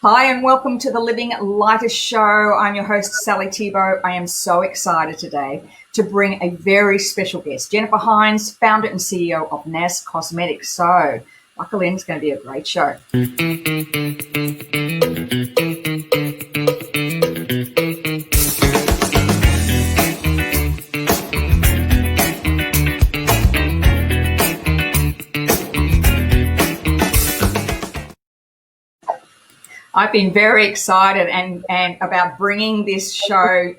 Hi and welcome to the Living Lighter Show. I'm your host, Sally Thibault. I am so excited today to bring a very special guest, Jennifer Hinds, founder and CEO of NAS Cosmetics. So buckle in, it's going to be a great show. I've been very excited and about bringing this show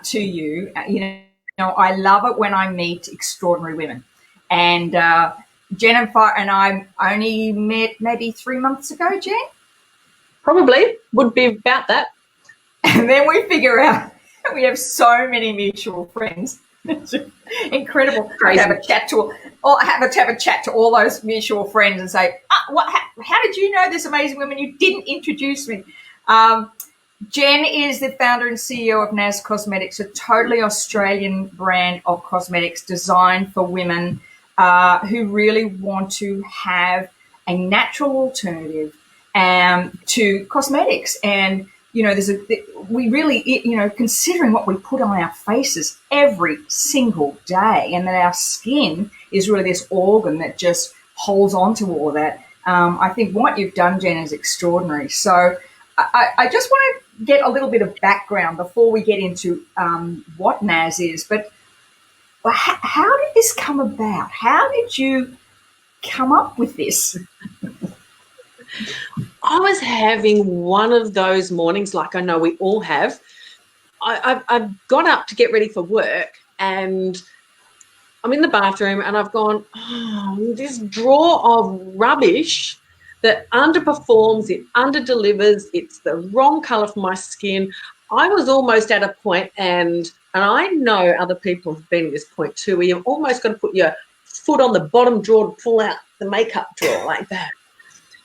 to you. You know, I love it when I meet extraordinary women. And Jennifer and I only met maybe 3 months ago, Jen? Probably, would be about that. And then we figure out we have so many mutual friends. It's incredible. Crazy. Have a chat to all those mutual friends and say, how did you know this amazing woman? You didn't introduce me. Jen is the founder and CEO of NAS Cosmetics, a totally Australian brand of cosmetics designed for women who really want to have a natural alternative to cosmetics. And you know, considering what we put on our faces every single day, and that our skin is really this organ that just holds on to all of that. I think what you've done, Jen, is extraordinary. So I just want to get a little bit of background before we get into what NAS is. But how did this come about? How did you come up with this? I was having one of those mornings, like I know we all have. I've got up to get ready for work and I'm in the bathroom and I've gone, this drawer of rubbish that underperforms, it underdelivers, it's the wrong colour for my skin. I was almost at a point, and I know other people have been at this point too, where you've almost got to put your foot on the bottom drawer to pull out the makeup drawer like that.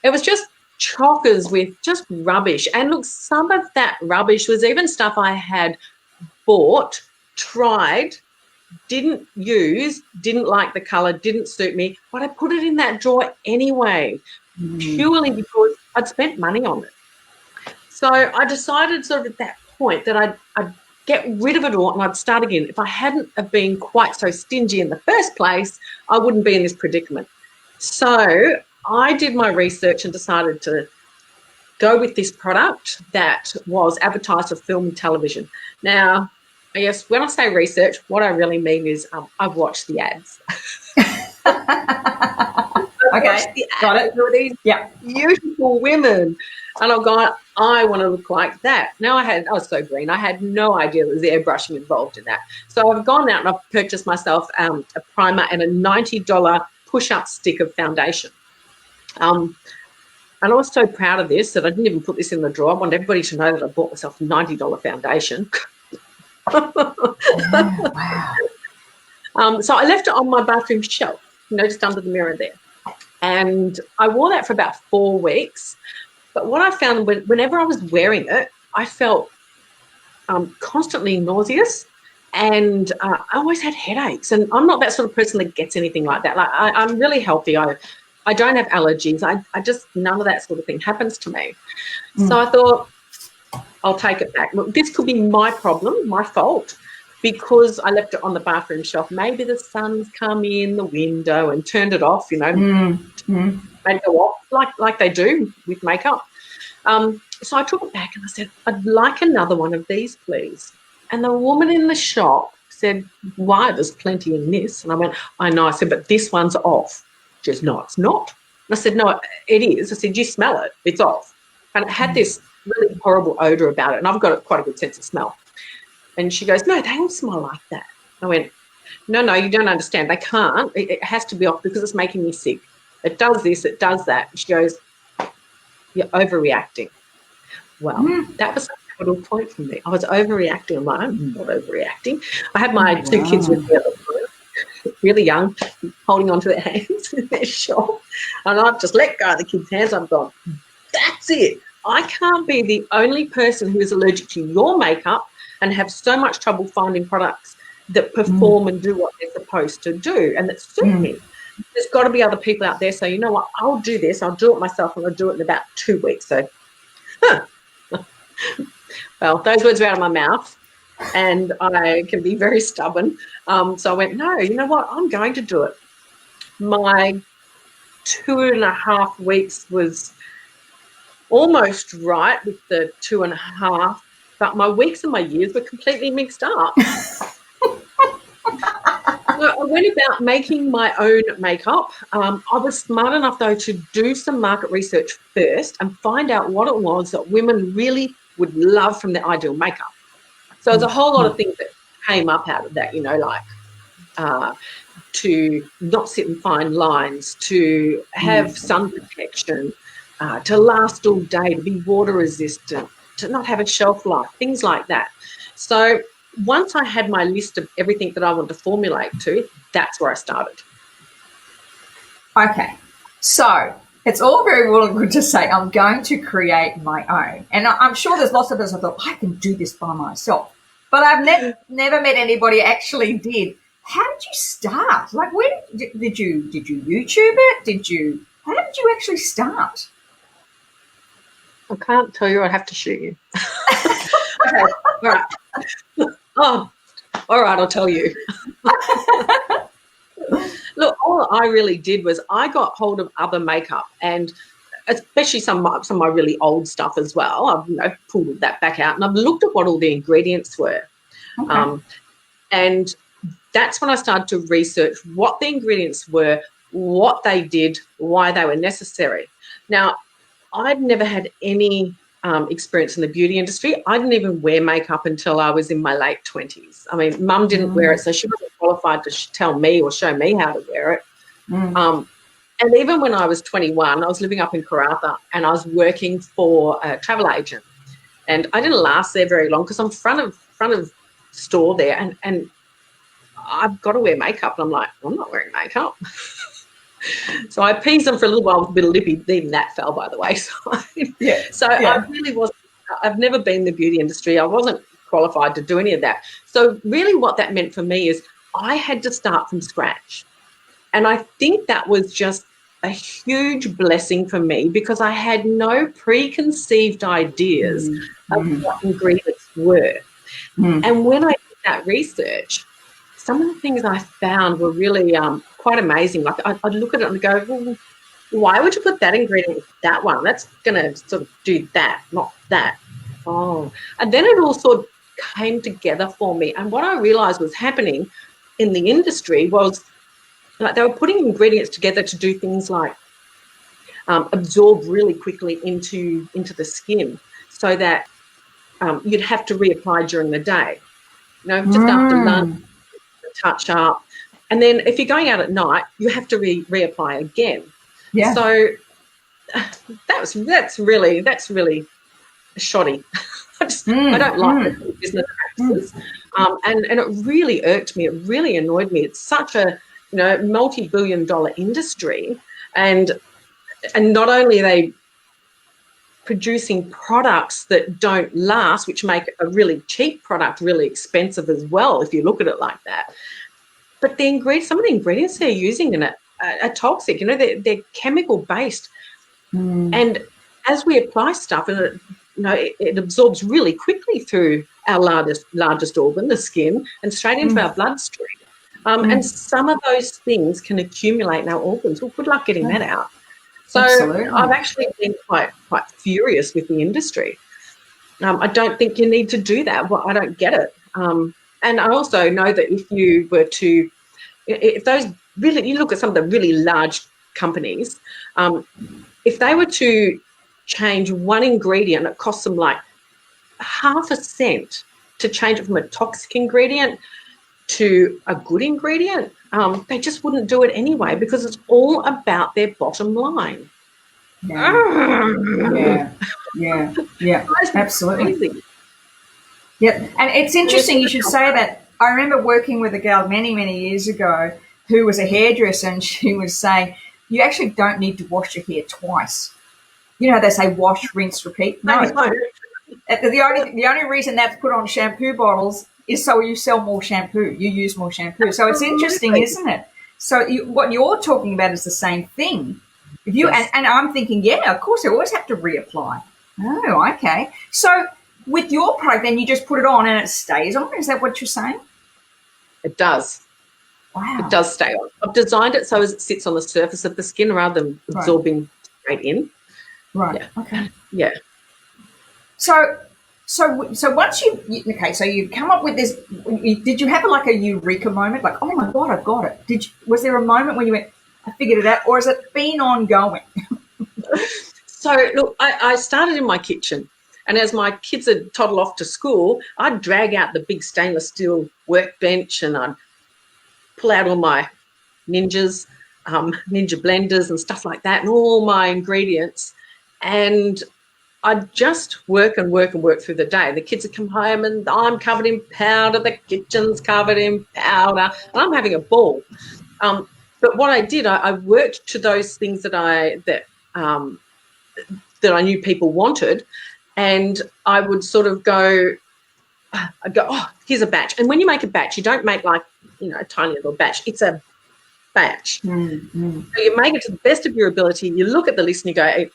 It was just chockers with just rubbish. And look, some of that rubbish was even stuff I had bought, tried, didn't use, didn't like the colour, didn't suit me, but I put it in that drawer anyway, purely because I'd spent money on it. So I decided sort of at that point that I'd get rid of it all and I'd start again. If I hadn't have been quite so stingy in the first place, I wouldn't be in this predicament. So I did my research and decided to go with this product that was advertised for film and television. Now, I guess when I say research, what I really mean is I've watched the ads. Okay, got it. There were these beautiful women, and I've gone, I want to look like that. Now I was so green, I had no idea there was airbrushing involved in that. So I've gone out and I've purchased myself a primer and a $90 push-up stick of foundation. And I was so proud of this that I didn't even put this in the drawer. I wanted everybody to know that I bought myself a $90 foundation. Wow. So I left it on my bathroom shelf, just under the mirror there. And I wore that for about 4 weeks. But what I found, whenever I was wearing it, I felt constantly nauseous. And I always had headaches. And I'm not that sort of person that gets anything like that. Like I'm really healthy. I don't have allergies. I just, none of that sort of thing happens to me. So I thought, I'll take it back. Look, this could be my problem, my fault, because I left it on the bathroom shelf. Maybe the sun's come in the window and turned it off, made it go off like they do with makeup. So I took it back and I said, I'd like another one of these, please. And the woman in the shop said, why? There's plenty in this. And I went, I know. I said, but this one's off. She goes, no, it's not. And I said, no, it is. I said, you smell it. It's off. And it had this really horrible odour about it. And I've got quite a good sense of smell. And she goes, no, they all smell like that. I went, no, you don't understand. They can't. It has to be off because it's making me sick. It does this, it does that. And she goes, you're overreacting. Well, that was a pivotal point for me. I was overreacting. I'm like, I'm not overreacting. I had my 2 kids with me at the time, really young, holding onto their hands in their shop. And I've just let go of the kids' hands. I've gone, that's it. I can't be the only person who is allergic to your makeup and have so much trouble finding products that perform and do what they're supposed to do and that suit me. There's got to be other people out there. So you know what? I'll do this. I'll do it myself, and I'll do it in about 2 weeks. So Well, those words were out of my mouth, and I can be very stubborn. So I went, no, you know what? I'm going to do it. My 2.5 weeks was almost right with the 2.5, but my weeks and my years were completely mixed up. So I went about making my own makeup. I was smart enough, though, to do some market research first and find out what it was that women really would love from their ideal makeup. So there's a whole lot of things that came up out of that, you know, like to not sit in fine lines, to have sun protection, to last all day, to be water resistant, to not have a shelf life, things like that. So once I had my list of everything that I wanted to formulate to, that's where I started. Okay. So it's all very well and good to say, I'm going to create my own. And I'm sure there's lots of us who thought, I can do this by myself. But I've never met anybody who actually did. How did you start? Like, where did you YouTube it? How did you actually start? I can't tell you. I'd have to shoot you. Okay, all right. Oh, all right, I'll tell you. Look, all I really did was I got hold of other makeup, and especially some of my really old stuff as well. I've pulled that back out, and I've looked at what all the ingredients were. Okay. And that's when I started to research what the ingredients were, what they did, why they were necessary. Now, I'd never had any experience in the beauty industry. I didn't even wear makeup until I was in my late 20s. I mean, Mum didn't wear it, so she wasn't qualified to tell me or show me how to wear it. And even when I was 21, I was living up in Karratha, and I was working for a travel agent. And I didn't last there very long because I'm front of store there, and I've got to wear makeup. And I'm like, I'm not wearing makeup. So I appeased them for a little while with a bit of lippy. Even that fell, by the way. I really wasn't. I've never been in the beauty industry. I wasn't qualified to do any of that. So really what that meant for me is I had to start from scratch. And I think that was just a huge blessing for me because I had no preconceived ideas of what ingredients were. And when I did that research, some of the things I found were really quite amazing. Like I'd look at it and go, well, why would you put that ingredient with that one? That's going to sort of do that, not that. Oh, and then it all sort of came together for me. And what I realized was happening in the industry was like they were putting ingredients together to do things like absorb really quickly into the skin so that you'd have to reapply during the day. You know, just after lunch, touch up. And then if you're going out at night, you have to reapply again. Yeah. So that's really shoddy. I don't like the business practices. And it really irked me. It really annoyed me. It's such a multi-billion-dollar industry, and not only are they producing products that don't last, which make a really cheap product really expensive as well, if you look at it like that. But some of the ingredients they're using in it are toxic. You know, they're chemical based, and as we apply stuff, and it absorbs really quickly through our largest organ, the skin, and straight into our bloodstream. And some of those things can accumulate in our organs. Well, good luck getting that out. So absolutely. I've actually been quite furious with the industry. I don't think you need to do that. Well, I don't get it. And I also know that if you were to, if those really, you look at some of the really large companies, if they were to change one ingredient, it costs them like 0.5 cent to change it from a toxic ingredient to a good ingredient. They just wouldn't do it anyway because it's all about their bottom line. Yeah, absolutely. Crazy. Yeah, and it's interesting you should say that. I remember working with a girl many, many years ago who was a hairdresser, and she was saying, you actually don't need to wash your hair twice. You know, they say wash, rinse, repeat. No. The only reason that's put on shampoo bottles is so you sell more shampoo, you use more shampoo. So it's interesting, isn't it? So what you're talking about is the same thing. If you and I'm thinking, yeah, of course, you always have to reapply. Oh, okay. So with your product, then you just put it on and it stays on. Is that what you're saying? It does. It Wow. does stay on. I've designed it so as it sits on the surface of the skin rather than Right. absorbing straight in. Right. Yeah. Okay. Yeah. So once so you come up with this. Did you have like a eureka moment? Like, oh my god, I've got it. Was there a moment when you went, I figured it out, or has it been ongoing? So look, I started in my kitchen, and as my kids had toddled off to school, I'd drag out the big stainless steel workbench and I'd pull out all my ninja blenders and stuff like that, and all my ingredients, and I'd just work and work and work through the day. The kids would come home and I'm covered in powder, the kitchen's covered in powder, and I'm having a ball. But what I did, I worked to those things that I knew people wanted, and I would sort of I'd go, oh, here's a batch. And when you make a batch, you don't make like, a tiny little batch. It's a batch. Mm-hmm. So you make it to the best of your ability. You look at the list and you go,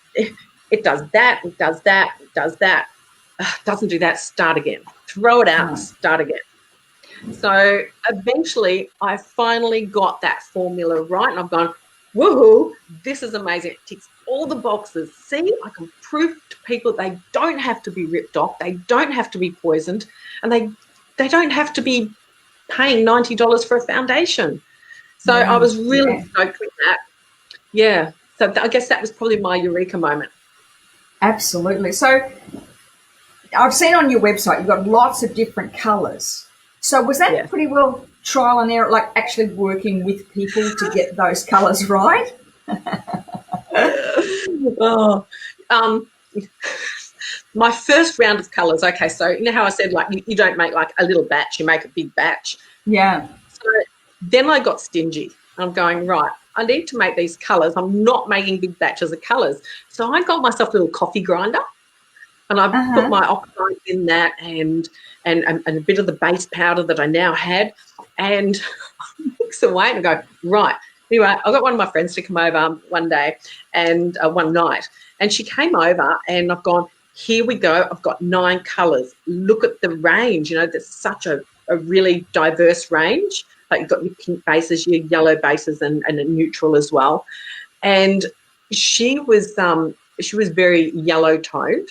it does that, it does that, it does that. Doesn't do that, start again. Throw it out, start again. So eventually I finally got that formula right, and I've gone, woohoo, this is amazing. It ticks all the boxes. See, I can prove to people they don't have to be ripped off, they don't have to be poisoned, and they don't have to be paying $90 for a foundation. So I was really stoked with that. Yeah. So I guess that was probably my eureka moment. Absolutely. So I've seen on your website you've got lots of different colours. So was that pretty well trial and error, like actually working with people to get those colours right? My first round of colours. Okay, so you know how I said like you don't make like a little batch, you make a big batch. Yeah. So then I got stingy. I'm going, right, I need to make these colours. I'm not making big batches of colours. So I got myself a little coffee grinder, and I put my oxide in that and a bit of the base powder that I now had, and mix away and go, right. Anyway, I got one of my friends to come over one day and one night, and she came over and I've gone, here we go. I've got 9 colours. Look at the range. There's such a really diverse range. Like you've got your pink bases, your yellow bases, and a neutral as well. And she was very yellow toned,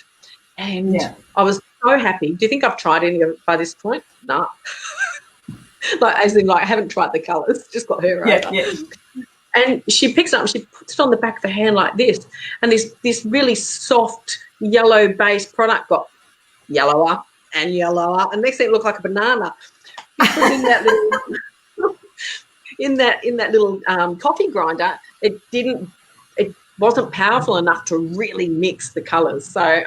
and I was so happy. Do you think I've tried any of it by this point? No. As in, I haven't tried the colours. Just got her over. Yeah. And she picks it up and she puts it on the back of her hand like this, and this really soft yellow base product got yellower and yellower, and next thing it looked like a banana. In that little in that little coffee grinder, it wasn't powerful enough to really mix the colours. So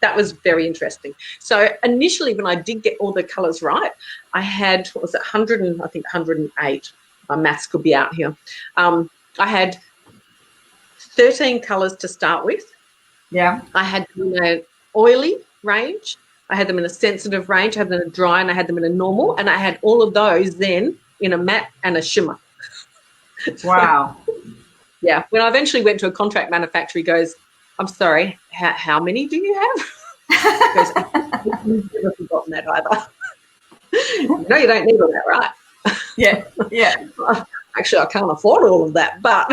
that was very interesting. So initially, when I did get all the colours right, I had 108. My maths could be out here. I had 13 colours to start with. Yeah. I had them in an oily range. I had them in a sensitive range. I had them in a dry, and I had them in a normal. And I had all of those then in a matte and a shimmer. Wow. Yeah. When I eventually went to a contract manufacturer, he goes, I'm sorry, how many do you have? He goes, I've never forgotten that either. No, you don't need all that, right? Yeah. Actually, I can't afford all of that, but...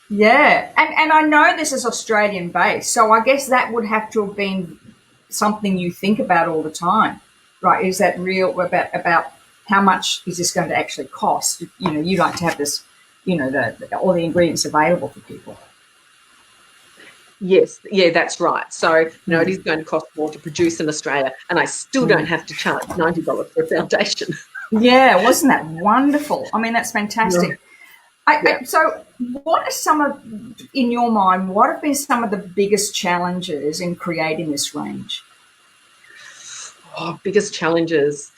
Yeah. And I know this is Australian based, so I guess that would have to have been something you think about all the time, right? Is that real about how much is this going to actually cost? You like to have this, all the ingredients available for people. Yes, yeah, that's right. So, it is going to cost more to produce in Australia, and I still don't have to charge $90 for a foundation. Yeah, wasn't that wonderful? I mean, that's fantastic. Yeah. So what are in your mind, what have been some of the biggest challenges in creating this range? Oh, biggest challenges.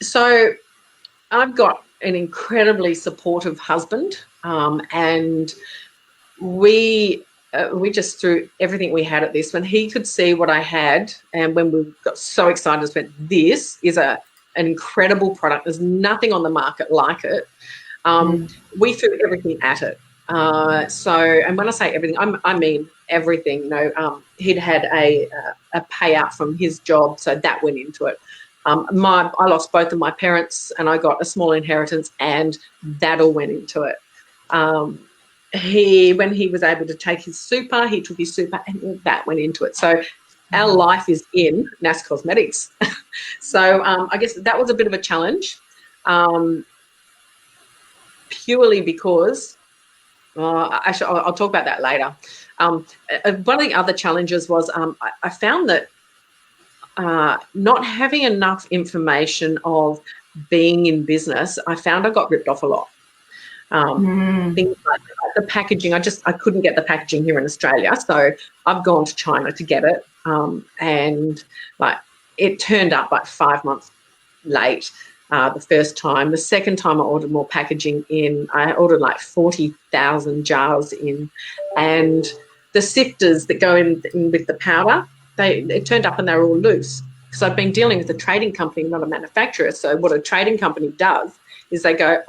So I've got an incredibly supportive husband, and we just threw everything we had at this. When he could see what I had, and when we got so excited, we went, this is an incredible product. There's nothing on the market like it. We threw everything at it. And when I say everything, I mean everything. He'd had a payout from his job, so that went into it. I lost both of my parents, and I got a small inheritance, and that all went into it. When he was able to take his super, he took his super, and all that went into it. So our life is in NAS Cosmetics. So I guess that was a bit of a challenge, purely because actually I'll talk about that later. One of the other challenges was I found that not having enough information of being in business, I found I got ripped off a lot. Things like the packaging, I couldn't get the packaging here in Australia, so I've gone to China to get it, and like it turned up like 5 months late the first time. The second time I ordered more packaging in, I ordered like 40,000 jars in, and the sifters that go in with the powder, it turned up and they were all loose. Because I've been dealing with a trading company, not a manufacturer. So what a trading company does is they go,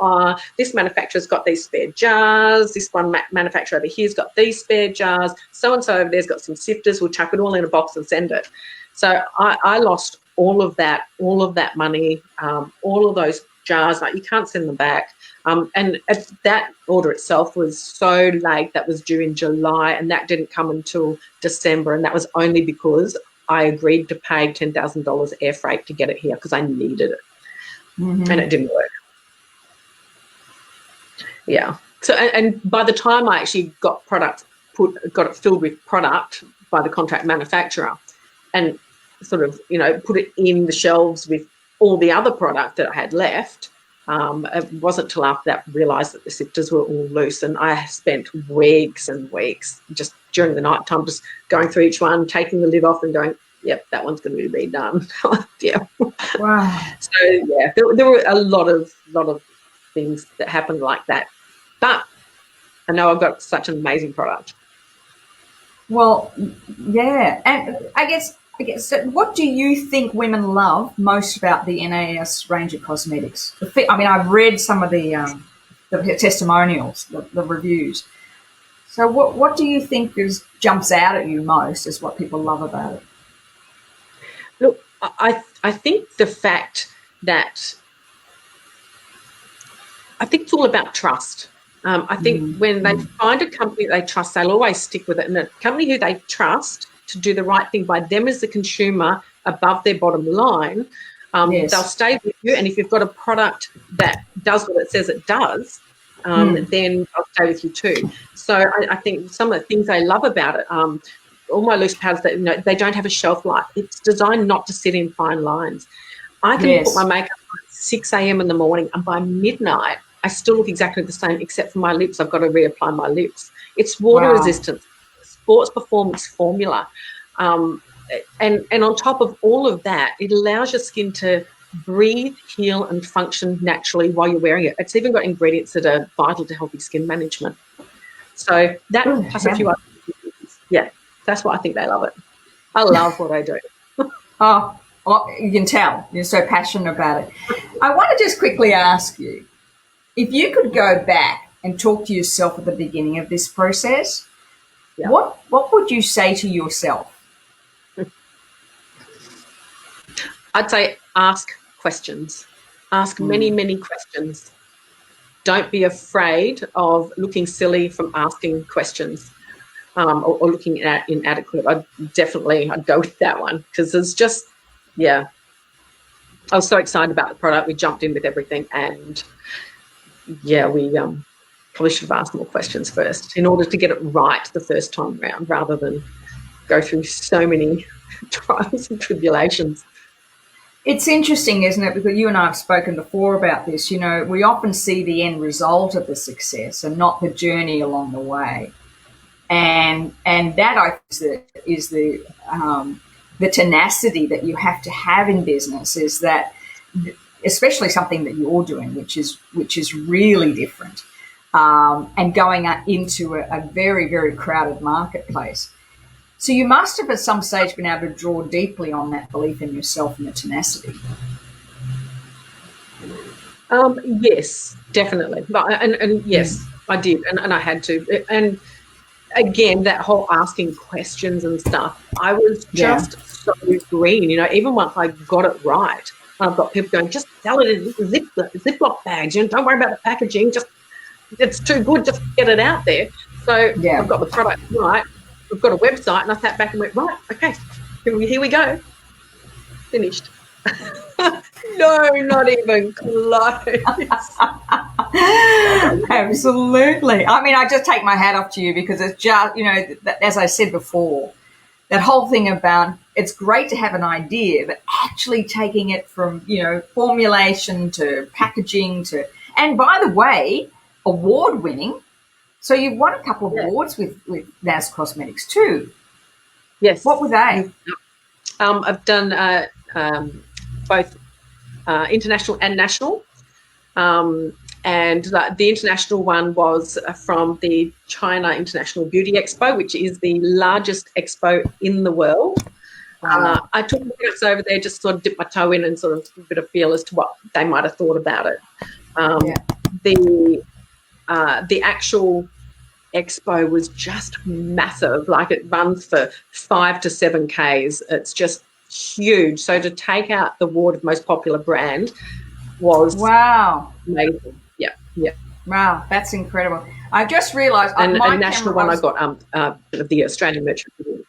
this manufacturer's got these spare jars, this one manufacturer over here's got these spare jars, so-and-so over there's got some sifters, we'll chuck it all in a box and send it. So I lost all of that money, all of those jars, like you can't send them back. And that order itself was so late, that was due in July, and that didn't come until December, and that was only because I agreed to pay $10,000 air freight to get it here because I needed it. And it didn't work. Yeah. So, and by the time I actually got it filled with product by the contract manufacturer, and sort of, put it in the shelves with all the other product that I had left, it wasn't till after that I realised that the sifters were all loose, and I spent weeks and weeks just during the night time just going through each one, taking the lid off and going, yep, that one's going to be redone. Yeah. Wow. So, yeah, there were a lot of things that happened like that. But I know I've got such an amazing product. Well, yeah. And I guess so what do you think women love most about the NAS range of cosmetics? I mean, I've read some of the testimonials, the reviews. So what do you think jumps out at you most as what people love about it? Look, I think the fact that I think it's all about trust. I think when they find a company they trust, they'll always stick with it. And a company who they trust to do the right thing by them as the consumer above their bottom line, they'll stay with you. And if you've got a product that does what it says it does, then I'll stay with you too. So I think some of the things they love about it, all my loose powders, that they don't have a shelf life. It's designed not to sit in fine lines. I can put my makeup on at 6 a.m. in the morning, and by midnight I still look exactly the same, except for my lips. I've got to reapply my lips. It's water resistant, sports performance formula. And on top of all of that, it allows your skin to breathe, heal and function naturally while you're wearing it. It's even got ingredients that are vital to healthy skin management. So that plus a few other things. Yeah, that's why I think they love it. I love what I do. Oh, well, you can tell. You're so passionate about it. I want to just quickly ask you, if you could go back and talk to yourself at the beginning of this process, what would you say to yourself? I'd say ask questions. Ask many, many questions. Don't be afraid of looking silly from asking questions or looking inadequate. I'd go with that one because there's just, I was so excited about the product. We jumped in with everything, and we probably should have asked more questions first in order to get it right the first time around, rather than go through so many trials and tribulations. It's interesting, isn't it? Because you and I have spoken before about this. We often see the end result of the success and not the journey along the way. And that, I think, is the tenacity that you have to have in business, is that, especially something that you're doing, which is really different, and going into a very, very crowded marketplace. So you must have at some stage been able to draw deeply on that belief in yourself and the tenacity. Yes, definitely. And yes, I did, and I had to. And again, that whole asking questions and stuff, I was just so green, even once I got it right. I've got people going, just sell it in Ziploc bags, don't worry about the packaging, just it's too good, just get it out there. So I've got the product right, I've got a website, and I sat back and went, right, okay, here we go. Finished. No, not even close. Absolutely. I mean, I just take my hat off to you because it's just, as I said before, that whole thing about it's great to have an idea, but actually taking it from, formulation to packaging and by the way, award winning. So you've won a couple of awards with NAS Cosmetics too. Yes. What were they? I've done both international and national. And the international one was from the China International Beauty Expo, which is the largest expo in the world. I took the products over there, just sort of dipped my toe in and sort of a bit of feel as to what they might have thought about it. The actual expo was just massive. Like, it runs for 5 to 7 Ks. It's just huge. So to take out the award of most popular brand was amazing. Yeah. Wow, that's incredible. I just realised. And a national one, I got the Australian Merchant Award.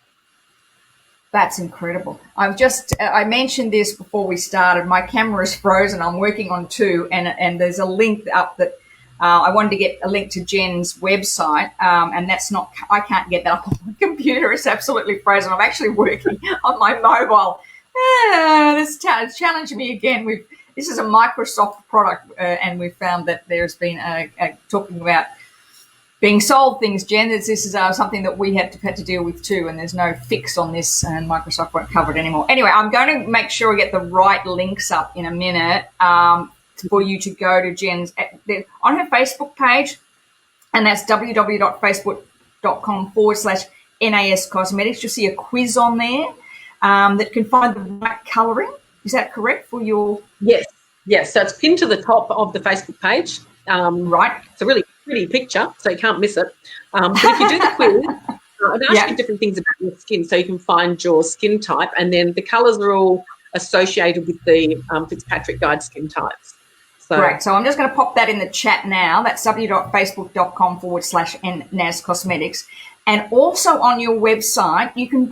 That's incredible. I mentioned this before we started. My camera is frozen. I'm working on 2, and there's a link up that I wanted to get a link to Jen's website, and that's not. I can't get that up on my computer. It's absolutely frozen. I'm actually working on my mobile. This challenging me again. This is a Microsoft product, and we've found that there's been talking about being sold things, Jen. This is something that we had to deal with too, and there's no fix on this, and Microsoft won't cover it anymore. Anyway, I'm going to make sure I get the right links up in a minute for you to go to Jen's on her Facebook page, and that's www.facebook.com/NAS Cosmetics. You'll see a quiz on there that can find the right colouring. Is that correct for your? Yes. So it's pinned to the top of the Facebook page. Right. It's a really pretty picture, so you can't miss it. But if you do the quiz, it asks you different things about your skin, so you can find your skin type, and then the colours are all associated with the Fitzpatrick Guide skin types. So, great. So I'm just going to pop that in the chat now. That's www.facebook.com/NAS Cosmetics. And also on your website, you can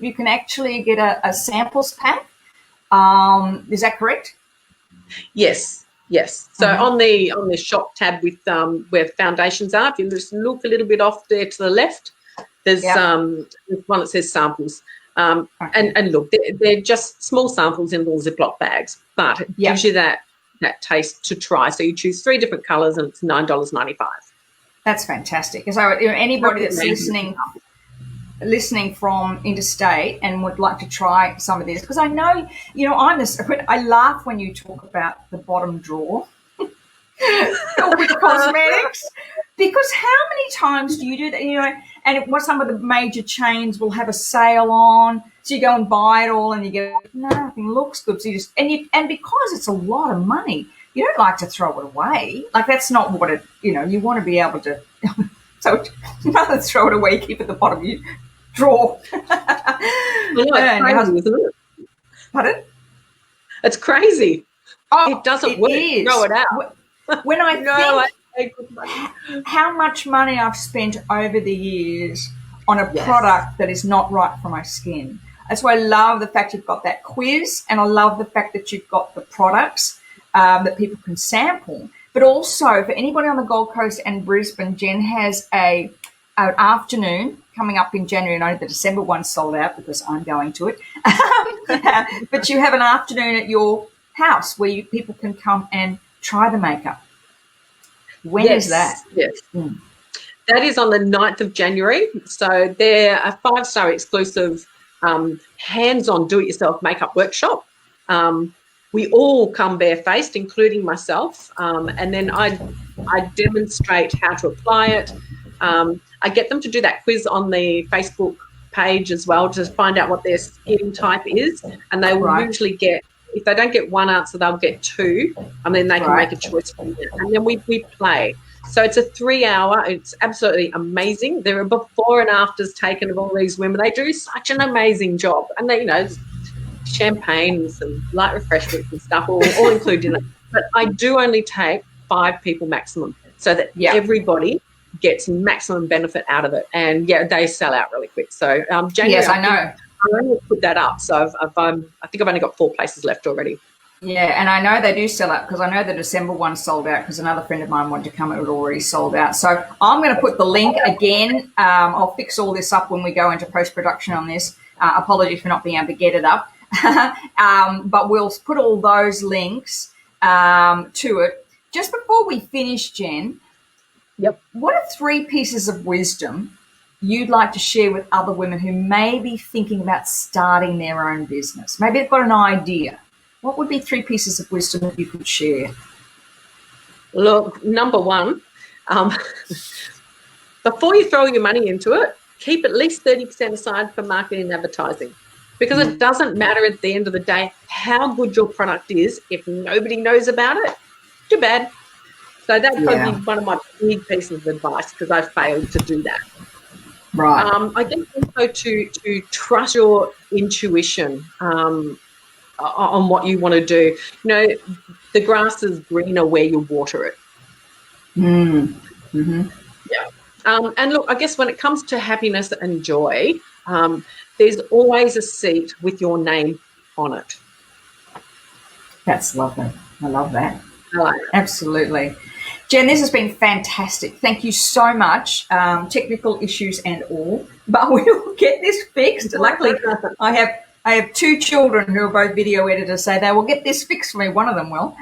you can actually get a samples pack. Is that correct? Yes. So on the shop tab with where foundations are, if you just look a little bit off there to the left, there's one that says samples. And look, they're just small samples in little Ziploc bags, but it gives you that taste to try. So you choose 3 different colours, and it's $9.95. That's fantastic. So anybody that's listening from interstate and would like to try some of this, because I know, I laugh when you talk about the bottom drawer with cosmetics, because how many times do you do that? And what some of the major chains will have a sale on, so you go and buy it all, and you go, nothing looks good. So and because it's a lot of money, you don't like to throw it away. Like, that's not what it. You want to be able to. So rather than throw it away, keep it at the bottom of your drawer. It's crazy, isn't it? Pardon? It's crazy. Oh, it doesn't work. Throw it out. When I think how much money I've spent over the years on a product that is not right for my skin. That's why I love the fact you've got that quiz, and I love the fact that you've got the products that people can sample. But also, for anybody on the Gold Coast and Brisbane, Jen has an afternoon coming up in January. And I know the December one's sold out because I'm going to it. But you have an afternoon at your house where people can come and try the makeup. When is that? Yes. That is on the 9th of January. So they're a 5-star exclusive hands-on do-it-yourself makeup workshop. We all come barefaced, including myself, and then I demonstrate how to apply it. I get them to do that quiz on the Facebook page as well to find out what their skin type is, and they will usually get, if they don't get one answer, they'll get 2, and then they can make a choice from it. And then we play. So it's a 3-hour. It's absolutely amazing. There are before and afters taken of all these women. They do such an amazing job, and they, champagne and some light refreshments and stuff all included in it. But I do only take 5 people maximum, so that everybody gets maximum benefit out of it. And they sell out really quick. So January, yes, I know. I only put that up, so I think I've only got 4 places left already. Yeah, and I know they do sell out, because I know the December one sold out, because another friend of mine wanted to come and it had already sold out. So I'm going to put the link again. I'll fix all this up when we go into post-production on this. Apologies for not being able to get it up. But we'll put all those links to it. Just before we finish, Jen, what are 3 pieces of wisdom you'd like to share with other women who may be thinking about starting their own business? Maybe they've got an idea. What would be 3 pieces of wisdom that you could share? Look, number 1, before you throw your money into it, keep at least 30% aside for marketing and advertising. Because it doesn't matter at the end of the day how good your product is if nobody knows about it. Too bad. So that's probably one of my big pieces of advice, because I failed to do that. Right. I guess also to trust your intuition on what you want to do. The grass is greener where you water it. Mm-hmm. And look, I guess when it comes to happiness and joy, there's always a seat with your name on it. That's lovely. I love that. Right. Absolutely. Jen, this has been fantastic. Thank you so much. Technical issues and all, but we'll get this fixed. Luckily, I have 2 children who are both video editors, so they will get this fixed for me. One of them will.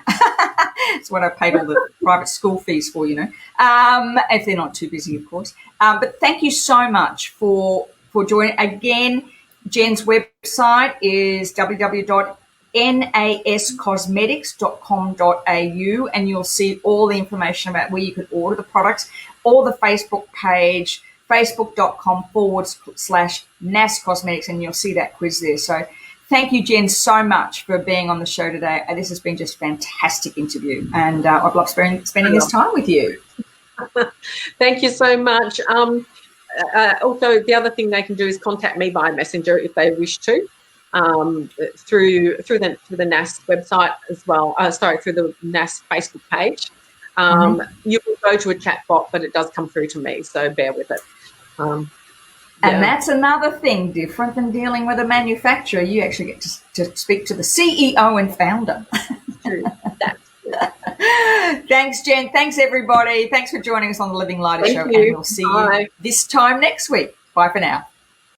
It's what I paid all the private school fees for, if they're not too busy, of course. But thank you so much for joining. Again, Jen's website is www.nascosmetics.com.au, and you'll see all the information about where you can order the products, or the Facebook page, facebook.com/NAS Cosmetics, and you'll see that quiz there. So thank you, Jen, so much for being on the show today. This has been just a fantastic interview, and I've loved spending this time with you. Thank you so much. Also, the other thing they can do is contact me by Messenger if they wish to, through the NAS website as well. Through the NAS Facebook page. You will go to a chat bot, but it does come through to me, so bear with it. And that's another thing different than dealing with a manufacturer. You actually get to speak to the CEO and founder. True. Thanks, Jen. Thanks, everybody. Thanks for joining us on the Living Lighter Show. You. And we'll see you this time next week. Bye for now.